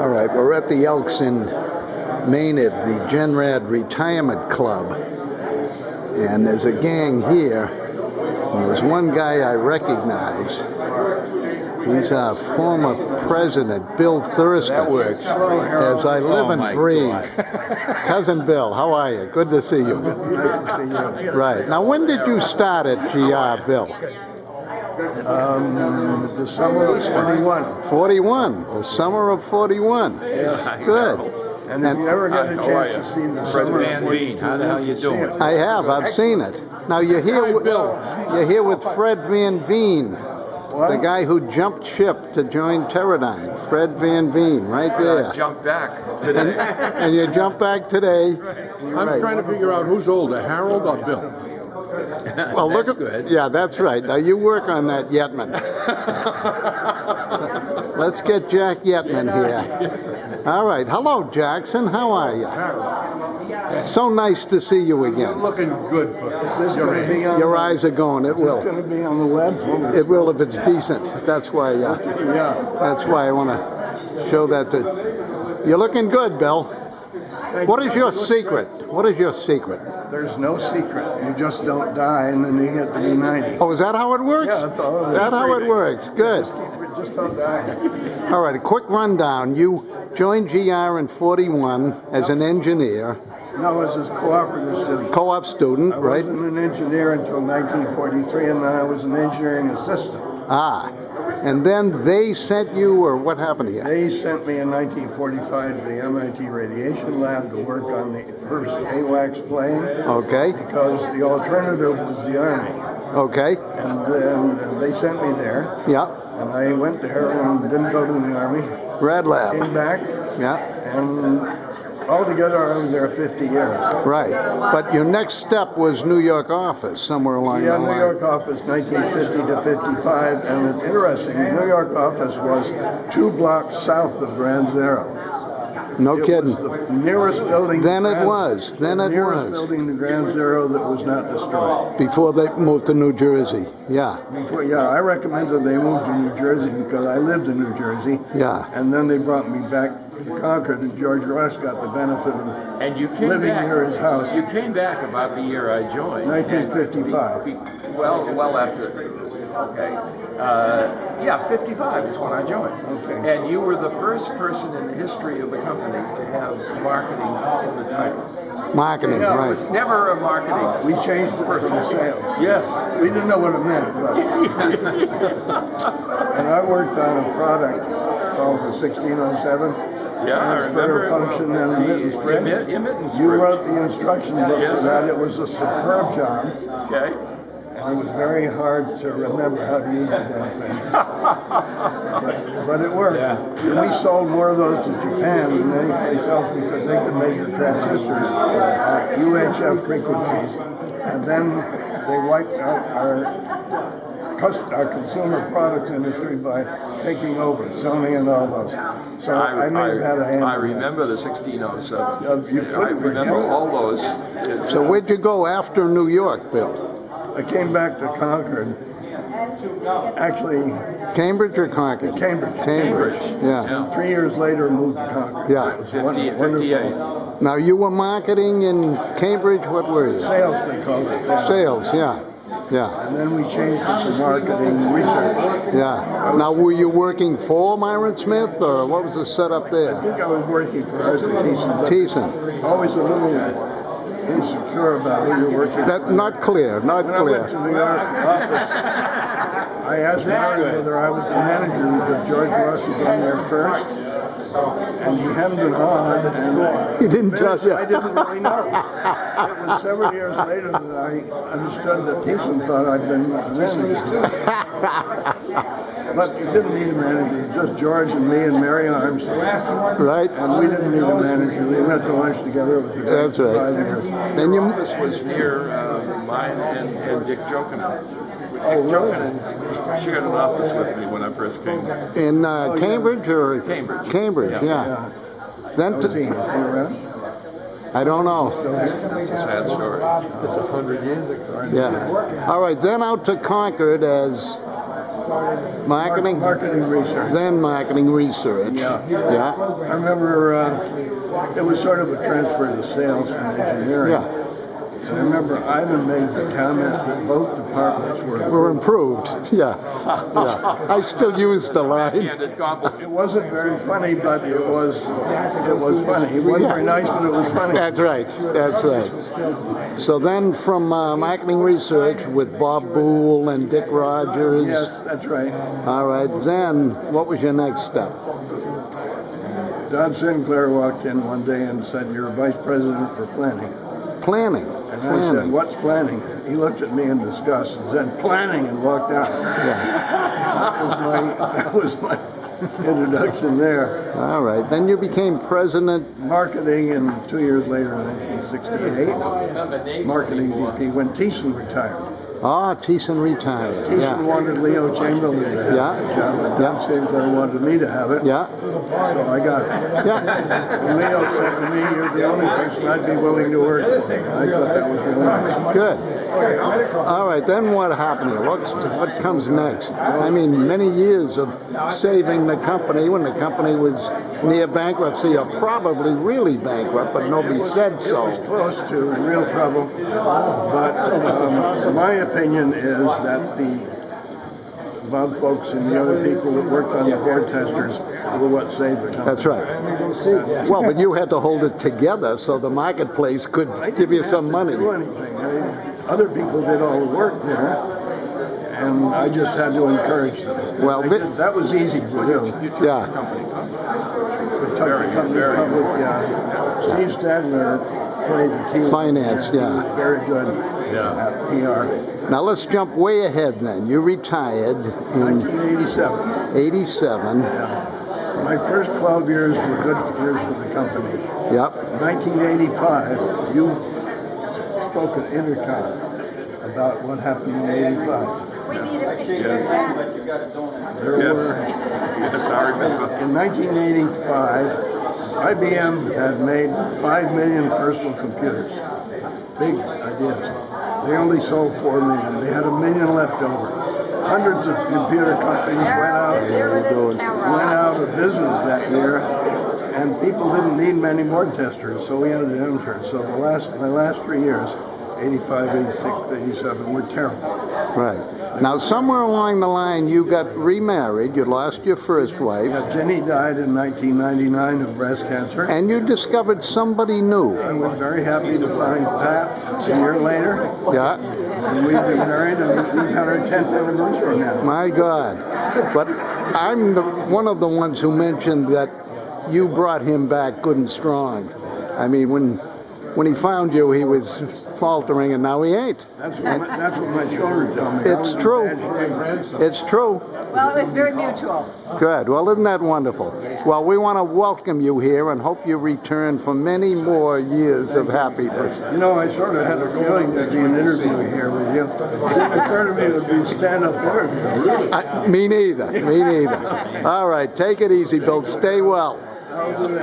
All right, we're at the Elks in Maynard, the GR Retirement Club. And there's a gang here. And there's one guy I recognize. He's our former president, Bill Thurston. That works. As I live and breathe. Cousin Bill, how are you? Good to see you. Nice to see you. Right. Now, when did you start at GR, Bill? The summer of 41. 41. The summer of 41. Yes. Good. And if you ever get a chance to see the summer of 42, how the hell you doing? I have. I've seen it. Now you're here. You're here with Fred Van Veen, the guy who jumped ship to join Teradyne. Fred Van Veen, right there. Jumped back today. And you jump back today. I'm trying to figure out who's older, Harold or Bill. Well, look at good. Yeah, that's right. Now you work on that Yetman. Let's get Jack Yetman here. All right. Hello, Jackson. How are you? So nice to see you again. Looking good for Is this going to be on Your eyes are going. It Is this will. going to be on the web? It will if it's decent. That's why. Yeah. That's why I want to show that to. You're looking good, Bill. What is your secret? What is your secret? There's no secret. You just don't die, and then you get to be 90. Oh, is that how it works? Yeah, that's all it is. That's how it works. Good. Just don't die. All right, a quick rundown. You joined GR in 41 as an engineer, No, this is cooperative student. co-op student, I right? wasn't an engineer until 1943, and then I was an engineering assistant. Ah, and then they sent you, or what happened here? They sent me in 1945 to the MIT Radiation Lab to work on the first AWACS plane Okay, because the alternative was the Army. okay, And then they sent me there, yeah, and I went there and didn't go to the Army. Red Lab, Came back, yeah, and altogether I was there 50 years. right. But your next step was New York office, somewhere along Yeah, the New line. York office, 1950 to 55, and it's interesting, the New York office was 2 blocks south of Ground Zero. No It kidding. was the nearest building. Then to it Ground- was. Then it nearest was. building to Ground Zero that was not destroyed. Before they moved to New Jersey, yeah, Yeah, I recommended they move to New Jersey because I lived in New Jersey. yeah. And then they brought me back to Concord, and George Rush got the benefit of And you came living back. near his house. You came back about the year I joined. 1955. Well after. Okay. Yeah, 55 is when I joined. Okay. And you were the first person in the history of the company to have marketing in the title. Marketing, Yeah, It right. was never a marketing. We changed it from sales. Yes. We didn't know what it meant, but. And I worked on a product called the 1607. Yeah, I Transfer remember function and emittance bridge. Emittance You bridge. wrote the instruction book Yes. for that. It was a superb job. Okay. And it was very hard to remember how to use the damn thing. but it worked. Yeah. And we sold more of those to Japan than any place else because they could measure transistors at UHF frequencies. And then they wiped out our consumer products industry by taking over, Sony and all those. So I may have had a hand I in that. remember the 1607. You I couldn't forget remember it. all those. So where'd you go after New York, Bill? I came back to Concord. Actually, Cambridge or Concord? Cambridge. Cambridge, yeah. 3 years later, moved to Concord. Yeah. It was 58. Now you were marketing in Cambridge, what were you? Sales, they called it. then. Sales, yeah, yeah, And then we changed it to marketing research. yeah. Now were you working for Myron Smith or what was the setup I there? think I was working for Arthur Thiessen, but Thiessen. always a little insecure about who you're working That, for. not clear, not When I went clear. to New York office, I asked Myron whether I was the manager because George Ross had been there first. And he hemmed and hawed, and He didn't tell you. I didn't really know. It was several years later that I understood that Thiessen thought I'd been the manager. But it didn't need a manager, it was just George and me and Mary Arms. Right? And we didn't need a manager, we went to lunch together. It was a great That's right. 5 years. Then you, This was near mine and Dick Jokinan. Oh, Dick really? Jokinan shared an office with me when I first came there. in Cambridge or? Cambridge. Cambridge, Yeah. yeah. Then, Was he around? I don't know. It's a sad story. It's 100 years ago. Yeah. All right, then out to Concord as Marketing? Marketing research. Then marketing research. Yeah. Yeah. I remember it was sort of a transfer to sales from engineering. Yeah. And I remember Ivan made the comment that both departments Were improved. Yeah. Yeah. I still use the line. It wasn't very funny, but it was funny. It wasn't very nice, but it was funny. That's right. That's right. So then from marketing research with Bob Boole and Dick Rogers. Yes, that's right. All right. Then what was your next step? Don Sinclair walked in one day and said, "You're vice president for planning." Planning. And I said, "What's planning?" He looked at me in disgust and said, "Planning," and walked out. That was my introduction there. All right. Then you became president. Marketing, and 2 years later, in 1968, marketing VP when Thiessen retired. Ah, Thiessen retired. Thiessen Yeah. wanted Leo Chamberlain to have Yeah. the job, but Don Sinclair wanted me to have it. Yeah. So I got it. Yeah. And Leo said to me, "You're the only person I'd be willing to work for." I thought that was real nice. Good. All right, then what happened here? What comes next? I mean, many years of saving the company when the company was near bankruptcy, or probably really bankrupt, but nobody said so. It was close to real trouble, but my opinion is that the Bob folks and the other people that worked on the board testers were what saved the company. That's right. Well, but you had to hold it together so the marketplace could give you some money. I didn't have to do anything. Other people did all the work there, and I just had to encourage them. Well, that was easy to do. Yeah. We took the company public. Steve Stadler played the key. Finance, He yeah. was very good at PR. Now let's jump way ahead then. You retired in 1987. 87. My first 12 years were good years for the company. Yep. 1985, you spoke at Intercom about what happened in '85. Yes, I remember. In 1985, IBM had made 5 million personal computers. Big ideas. They only sold 4 million. They had 1 million left over. Hundreds of computer companies went out of business that year, and people didn't need many board testers, so we had a downturn. So my last 3 years, 85, 86, 87, were terrible. Right. Now, somewhere along the line, you got remarried. You lost your first wife. Yeah, Jenny died in 1999 of breast cancer. And you discovered somebody new. I was very happy to find Pat a year later. Yeah. And we've been married, and we've had our 10th anniversary now. My God. But I'm one of the ones who mentioned that you brought him back good and strong. I mean, when he found you, he was faltering, and now he ain't. That's what my children tell me. It's true. It's true. Well, it was very mutual. Good. Well, isn't that wonderful? Well, we want to welcome you here and hope you return for many more years of happiness. You know, I sort of had a feeling there'd be an interview here with you. It didn't occur to me it would be a stand-up interview. Me neither. Me neither. All right. Take it easy, Bill. Stay well. I'll do that.